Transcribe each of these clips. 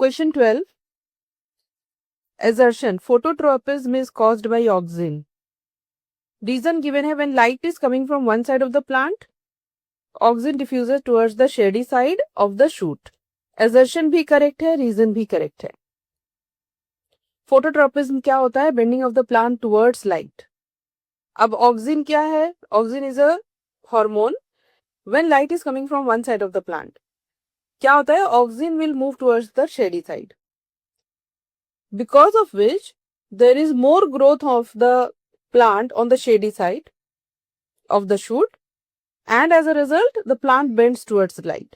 Question 12. Assertion: phototropism is caused by auxin. Reason given है: when light is coming from one side of the plant, auxin diffuses towards the shady side of the shoot. Assertion भी correct है, reason भी correct है. Phototropism क्या होता है? Bending of the plant towards light. अब auxin क्या है? Auxin is a hormone. When light is coming from one side of the plant, क्या होता है? Auxin will move towards the shady side, because of which there is more growth of the plant on the shady side of the shoot, and as a result the plant bends towards the light.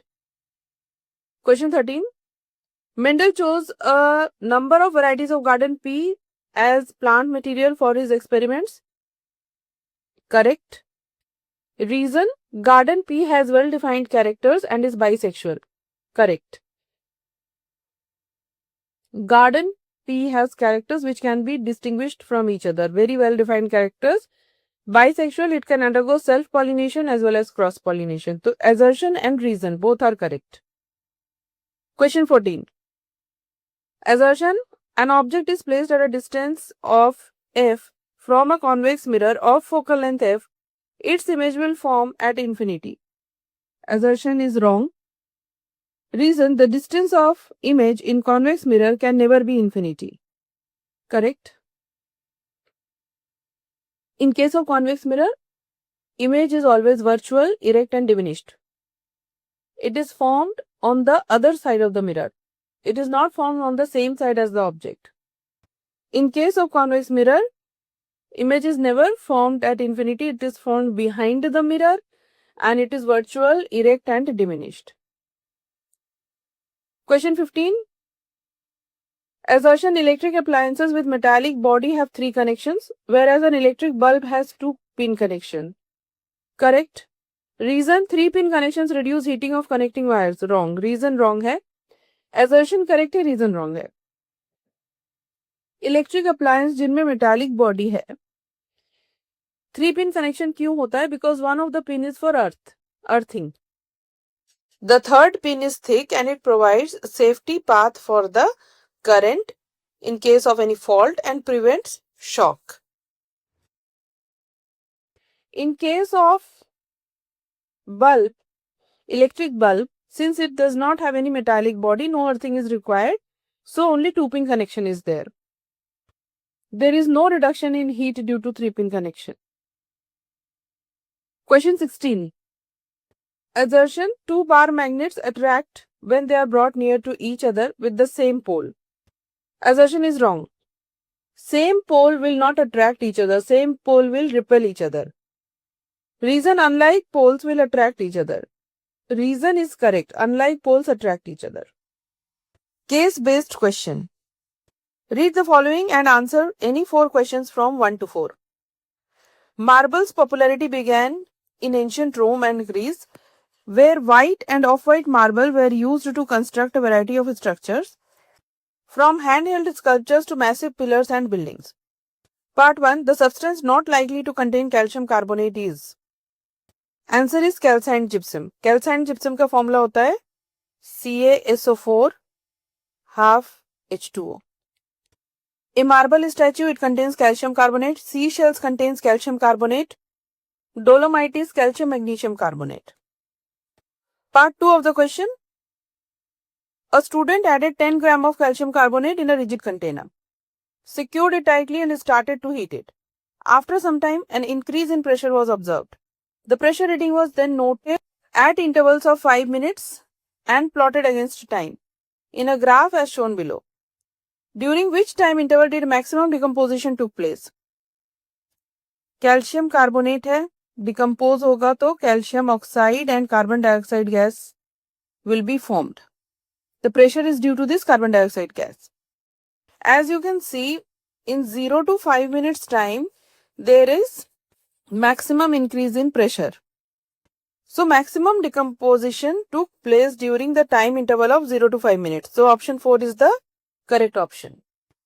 Question 13. Mendel chose a number of varieties of garden pea as plant material for his experiments. Correct. Reason: garden pea has well-defined characters and is bisexual. Correct. Garden pea has characters which can be distinguished from each other. Very well-defined characters. Bisexual, it can undergo self-pollination as well as cross-pollination. So, assertion and reason both are correct. Question 14. Assertion: an object is placed at a distance of f from a convex mirror of focal length f. Its image will form at infinity. Assertion is wrong. Reason: the distance of image in convex mirror can never be infinity. Correct. In case of convex mirror, image is always virtual, erect and diminished. It is formed on the other side of the mirror. It is not formed on the same side as the object. In case of convex mirror, image is never formed at infinity. It is formed behind the mirror and it is virtual, erect and diminished. Question 15. Assertion: electric appliances with metallic body have 3 connections, whereas an electric bulb has 2-pin connection. Correct. Reason: 3-pin connections reduce heating of connecting wires. Wrong. Reason wrong है. Assertion correct है, reason wrong है. Electric appliance जिनमें metallic body है, 3-pin connection क्यों होता है? Because one of the pin is for earthing. The third pin is thick and it provides safety path for the current in case of any fault and prevents shock. In case of bulb, electric bulb, since it does not have any metallic body, no earthing is required, so only 2-pin connection is there. There is no reduction in heat due to 3-pin connection. Question 16. Assertion: 2 bar magnets attract when they are brought near to each other with the same pole. Assertion is wrong. Same pole will not attract each other. Same pole will repel each other. Reason: unlike poles will attract each other. Reason is correct. Unlike poles attract each other. Case-based question. Read the following and answer any 4 questions from 1 to 4. Marble's popularity began in ancient Rome and Greece, where white and off-white marble were used to construct a variety of structures, from handheld sculptures to massive pillars and buildings. Part 1. The substance not likely to contain calcium carbonate is. Answer is calcined gypsum. Calcined gypsum का formula होता है CaSO4 half H2O. A marble statue, it contains calcium carbonate. Seashells contains calcium carbonate. Dolomite is calcium magnesium carbonate. Part 2 of the question. A student added 10 gram of calcium carbonate in a rigid container, secured it tightly and started to heat it. After some time, an increase in pressure was observed. The pressure reading was then noted at intervals of 5 minutes and plotted against time in a graph as shown below. During which time interval did maximum decomposition took place? Calcium carbonate है, decompose होगा तो calcium oxide and carbon dioxide gas will be formed. The pressure is due to this carbon dioxide gas. As you can see, in 0 to 5 minutes time, there is maximum increase in pressure. So, maximum decomposition took place during the time interval of 0 to 5 minutes. So, option 4 is the correct option.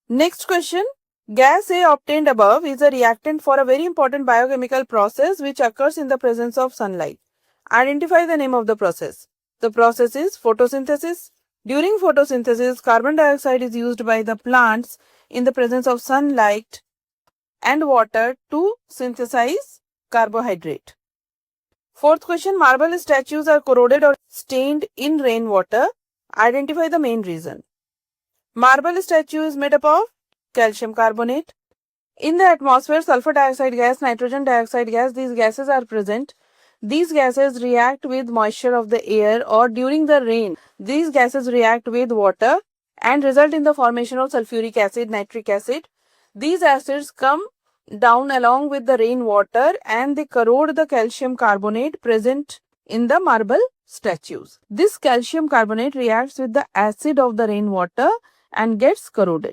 Next question. Gas A obtained above is a reactant for a very important biochemical process which occurs in the presence of sunlight. Identify the name of the process. The process is photosynthesis, During photosynthesis, carbon dioxide is used by the plants in the presence of sunlight and water to synthesize carbohydrate. Fourth question, marble statues are corroded or stained in rainwater. Identify the main reason. Marble statue is made up of calcium carbonate. In the atmosphere, sulfur dioxide gas, nitrogen dioxide gas, these gases are present. These gases react with moisture of the air, or during the rain, these gases react with water and result in the formation of sulfuric acid, nitric acid. These acids come down along with the rainwater and they corrode the calcium carbonate present in the marble statues. This calcium carbonate reacts with the acid of the rainwater and gets corroded.